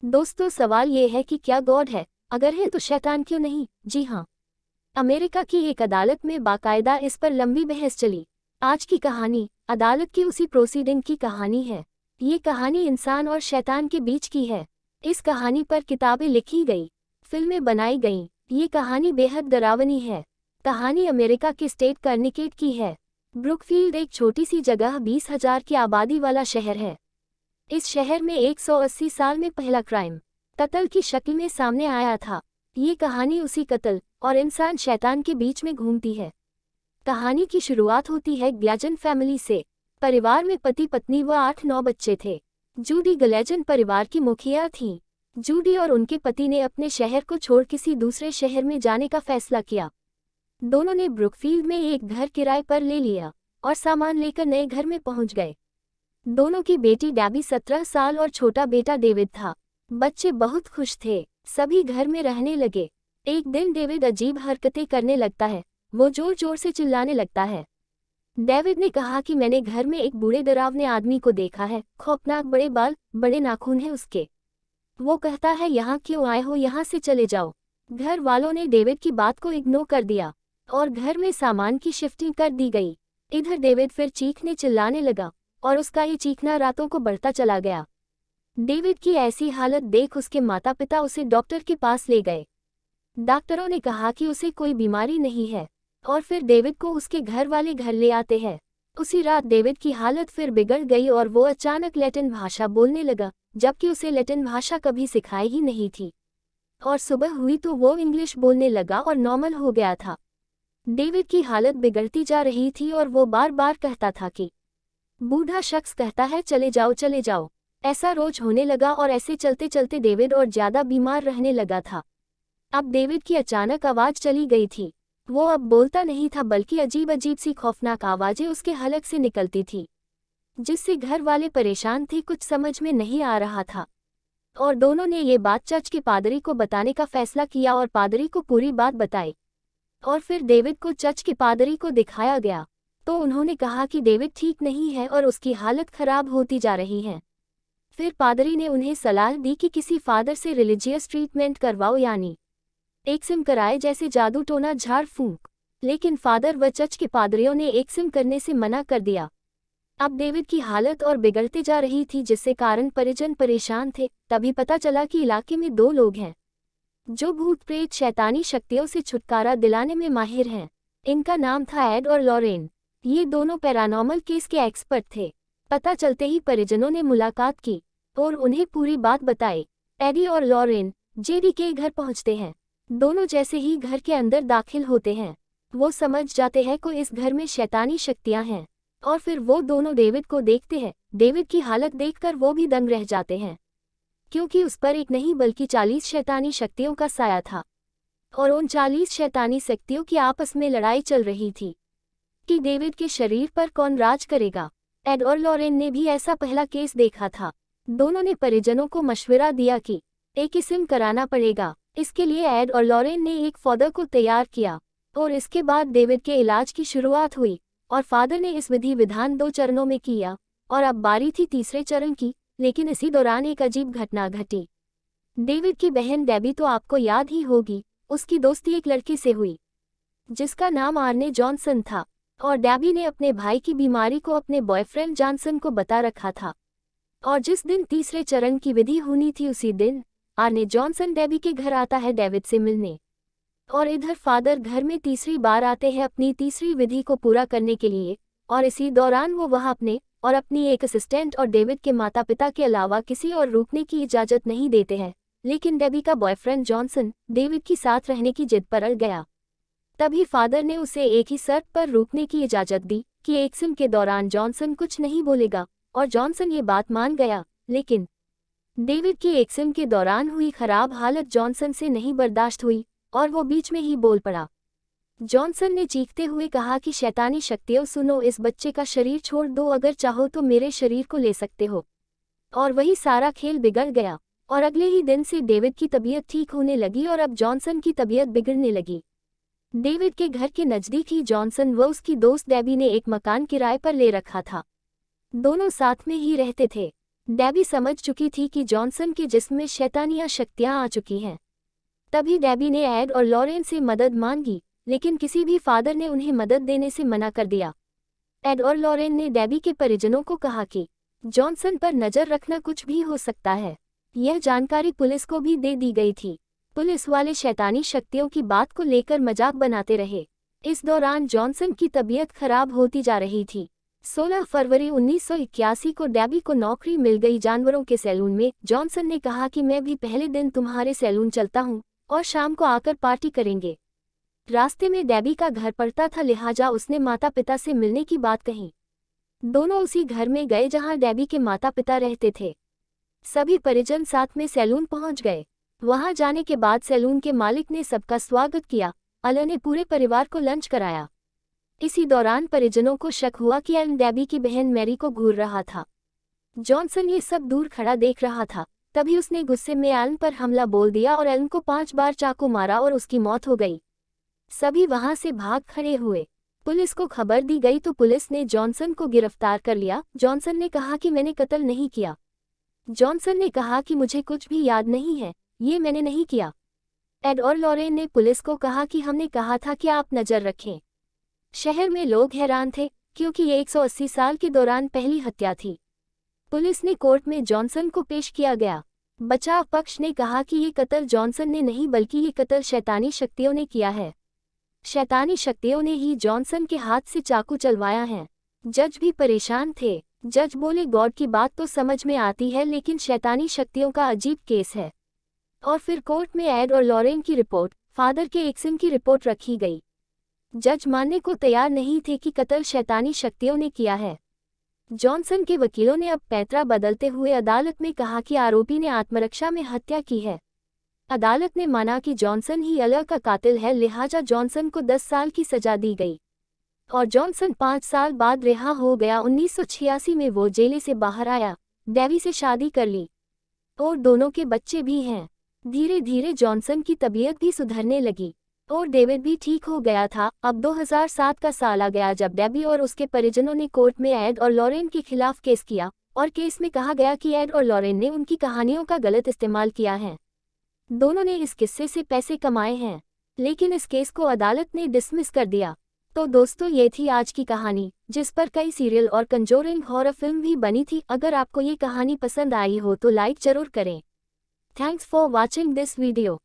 दोस्तों, सवाल ये है कि क्या गॉड है? अगर है तो शैतान क्यों नहीं? जी हाँ, अमेरिका की एक अदालत में बाकायदा इस पर लंबी बहस चली। आज की कहानी अदालत की उसी प्रोसीडिंग की कहानी है। ये कहानी इंसान और शैतान के बीच की है। इस कहानी पर किताबें लिखी गई, फिल्में बनाई गईं। ये कहानी बेहद डरावनी है। कहानी अमेरिका के स्टेट कर्निकेट की है। ब्रुकफील्ड एक छोटी सी जगह 20,000 की आबादी वाला शहर है। इस शहर में 180 साल में पहला क्राइम कत्ल की शक्ल में सामने आया था। ये कहानी उसी कत्ल और इंसान शैतान के बीच में घूमती है। कहानी की शुरुआत होती है ग्लेजन फैमिली से। परिवार में पति पत्नी व 8-9 बच्चे थे। जूडी ग्लेजन परिवार की मुखिया थीं। जूडी और उनके पति ने अपने शहर को छोड़ किसी दूसरे शहर में जाने का फैसला किया। दोनों ने ब्रुकफील्ड में एक घर किराए पर ले लिया और सामान लेकर नए घर में पहुंच गए। दोनों की बेटी डैबी 17 साल और छोटा बेटा डेविड था। बच्चे बहुत खुश थे। सभी घर में रहने लगे। एक दिन डेविड अजीब हरकतें करने लगता है। वो जोर जोर से चिल्लाने लगता है। डेविड ने कहा कि मैंने घर में एक बूढ़े डरावने आदमी को देखा है। खौफनाक बड़े बाल, बड़े नाखून हैं उसके। वो कहता है, यहाँ क्यों आए हो? यहाँ से चले जाओ। घर वालों ने डेविड की बात को इग्नोर कर दिया और घर में सामान की शिफ्टिंग कर दी गई। इधर डेविड फिर चीखने चिल्लाने लगा और उसका ये चीखना रातों को बढ़ता चला गया। डेविड की ऐसी हालत देख उसके माता पिता उसे डॉक्टर के पास ले गए। डॉक्टरों ने कहा कि उसे कोई बीमारी नहीं है और फिर डेविड को उसके घर वाले घर ले आते हैं। उसी रात डेविड की हालत फिर बिगड़ गई और वो अचानक लैटिन भाषा बोलने लगा, जबकि उसे लैटिन भाषा कभी सिखाई ही नहीं थी। और सुबह हुई तो वो इंग्लिश बोलने लगा और नॉर्मल हो गया था। डेविड की हालत बिगड़ती जा रही थी और वो बार बार कहता था कि बूढ़ा शख्स कहता है, चले जाओ चले जाओ। ऐसा रोज होने लगा और ऐसे चलते चलते डेविड और ज्यादा बीमार रहने लगा था। अब डेविड की अचानक आवाज चली गई थी। वो अब बोलता नहीं था, बल्कि अजीब अजीब सी खौफनाक आवाजें उसके हलक से निकलती थी, जिससे घर वाले परेशान थे। कुछ समझ में नहीं आ रहा था और दोनों ने ये बात चर्च के पादरी को बताने का फैसला किया और पादरी को पूरी बात बताई। और फिर डेविड को चर्च के पादरी को दिखाया गया तो उन्होंने कहा कि डेविड ठीक नहीं है और उसकी हालत खराब होती जा रही है। फिर पादरी ने उन्हें सलाह दी कि किसी फादर से रिलीजियस ट्रीटमेंट करवाओ, यानी एक्सिम कराए, जैसे जादू टोना झाड़ फूंक। लेकिन फादर व चर्च के पादरियों ने एक्सिम करने से मना कर दिया। अब डेविड की हालत और बिगड़ते जा रही थी, जिससे कारण परिजन परेशान थे। तभी पता चला कि इलाके में 2 लोग हैं जो भूत प्रेत शैतानी शक्तियों से छुटकारा दिलाने में माहिर हैं। इनका नाम था एड और लॉरेन। ये दोनों पैरानॉर्मल केस के एक्सपर्ट थे। पता चलते ही परिजनों ने मुलाकात की और उन्हें पूरी बात बताई। एडी और लॉरेन जेडी के घर पहुंचते हैं। दोनों जैसे ही घर के अंदर दाखिल होते हैं, वो समझ जाते हैं कि इस घर में शैतानी शक्तियां हैं और फिर वो दोनों डेविड को देखते हैं। डेविड की हालत देखकर वो भी दंग रह जाते हैं, क्योंकि उस पर एक नहीं बल्कि 40 शैतानी शक्तियों का साया था और उन 40 शैतानी शक्तियों की आपस में लड़ाई चल रही थी कि डेविड के शरीर पर कौन राज करेगा। एड और लॉरेन ने भी ऐसा पहला केस देखा था। दोनों ने परिजनों को मशवरा दिया कि एक इस्म कराना पड़ेगा। इसके लिए एड और लॉरेन ने एक फादर को तैयार किया और इसके बाद डेविड के इलाज की शुरुआत हुई और फादर ने इस विधि विधान 2 चरणों में किया और अब बारी थी तीसरे चरण की। लेकिन इसी दौरान एक अजीब घटना घटी। डेविड की बहन डेबी, तो आपको याद ही होगी, उसकी दोस्ती एक लड़के से हुई जिसका नाम आर्ने जॉनसन था और डेबी ने अपने भाई की बीमारी को अपने बॉयफ्रेंड जॉनसन को बता रखा था। और जिस दिन तीसरे चरण की विधि होनी थी, उसी दिन आर्ने जॉनसन डेबी के घर आता है डेविड से मिलने। और इधर फादर घर में तीसरी बार आते हैं अपनी तीसरी विधि को पूरा करने के लिए और इसी दौरान वो वहां अपने और अपनी एक असिस्टेंट और डेविड के माता पिता के अलावा किसी और रुकने की इजाज़त नहीं देते हैं। लेकिन डेबी का बॉयफ्रेंड जॉनसन डेविड की साथ रहने की जिद पर अड़ गया। तभी फादर ने उसे एक ही शर्त पर रुकने की इजाज़त दी कि एक्सिम के दौरान जॉनसन कुछ नहीं बोलेगा और जॉनसन ये बात मान गया। लेकिन डेविड की एक्सिम के दौरान हुई खराब हालत जॉनसन से नहीं बर्दाश्त हुई और वो बीच में ही बोल पड़ा। जॉनसन ने चीखते हुए कहा कि शैतानी शक्तियों, सुनो, इस बच्चे का शरीर छोड़ दो, अगर चाहो तो मेरे शरीर को ले सकते हो। और वही सारा खेल बिगड़ गया और अगले ही दिन से डेविड की तबीयत ठीक होने लगी और अब जॉनसन की तबीयत बिगड़ने लगी। डेविड के घर के नज़दीक ही जॉनसन व उसकी दोस्त डेबी ने एक मकान किराए पर ले रखा था। दोनों साथ में ही रहते थे। डेबी समझ चुकी थी कि जॉनसन के जिस्म में शैतानिया शक्तियां आ चुकी हैं। तभी डेबी ने एड और लॉरेन से मदद मांगी, लेकिन किसी भी फादर ने उन्हें मदद देने से मना कर दिया। एड और लॉरेन ने डेबी के परिजनों को कहा कि जॉनसन पर नजर रखना कुछ भी हो सकता है। यह जानकारी पुलिस को भी दे दी गई थी। पुलिस वाले शैतानी शक्तियों की बात को लेकर मजाक बनाते रहे। इस दौरान जॉनसन की तबीयत खराब होती जा रही थी। 16 फरवरी 1981 को डेबी को नौकरी मिल गई जानवरों के सैलून में। जॉनसन ने कहा कि मैं भी पहले दिन तुम्हारे सैलून चलता हूँ और शाम को आकर पार्टी करेंगे। रास्ते में डेबी का घर पड़ता था, लिहाजा उसने माता पिता से मिलने की बात कही। दोनों उसी घर में गए जहां डेबी के माता पिता रहते थे। सभी परिजन साथ में सैलून पहुंच गए। वहां जाने के बाद सैलून के मालिक ने सबका स्वागत किया। अल ने पूरे परिवार को लंच कराया। इसी दौरान परिजनों को शक हुआ कि एलन डेबी की बहन मैरी को घूर रहा था। जॉनसन ये सब दूर खड़ा देख रहा था। तभी उसने गुस्से में एलन पर हमला बोल दिया और एलन को 5 बार चाकू मारा और उसकी मौत हो गई। सभी वहां से भाग खड़े हुए। पुलिस को खबर दी गई तो पुलिस ने जॉनसन को गिरफ्तार कर लिया। जॉनसन ने कहा कि मैंने कत्ल नहीं किया। जॉनसन ने कहा कि मुझे कुछ भी याद नहीं है, ये मैंने नहीं किया। एड और लॉरेन ने पुलिस को कहा कि हमने कहा था कि आप नजर रखें। शहर में लोग हैरान थे, क्योंकि ये 180 साल के दौरान पहली हत्या थी। पुलिस ने कोर्ट में जॉनसन को पेश किया गया। बचाव पक्ष ने कहा कि ये कत्ल जॉनसन ने नहीं बल्कि ये कत्ल शैतानी शक्तियों ने किया है। शैतानी शक्तियों ने ही जॉनसन के हाथ से चाकू चलवाया है। जज भी परेशान थे। जज बोले गॉड की बात तो समझ में आती है, लेकिन शैतानी शक्तियों का अजीब केस है। और फिर कोर्ट में एड और लॉरेन की रिपोर्ट, फादर के एक्सन की रिपोर्ट रखी गई। जज मानने को तैयार नहीं थे कि कत्ल शैतानी शक्तियों ने किया है। जॉनसन के वकीलों ने अब पैंतरा बदलते हुए अदालत में कहा कि आरोपी ने आत्मरक्षा में हत्या की है। अदालत ने माना कि जॉनसन ही अल का कातिल है, लिहाजा जॉनसन को 10 साल की सजा दी गई और जॉनसन 5 साल बाद रिहा हो गया। 1986 में वो जेल से बाहर आया, डेबी से शादी कर ली और दोनों के बच्चे भी हैं। धीरे धीरे जॉनसन की तबीयत भी सुधरने लगी और डेविड भी ठीक हो गया था। अब 2007 का साल आ गया जब डेबी और उसके परिजनों ने कोर्ट में एड और लॉरेन के खिलाफ केस किया और केस में कहा गया कि एड और लॉरेन ने उनकी कहानियों का गलत इस्तेमाल किया है। दोनों ने इस किस्से से पैसे कमाए हैं, लेकिन इस केस को अदालत ने डिसमिस कर दिया। तो दोस्तों, ये थी आज की कहानी, जिस पर कई सीरियल और कंजोरिंग हॉरर फिल्म भी बनी थी। अगर आपको ये कहानी पसंद आई हो तो लाइक जरूर करें। Thanks for watching this video.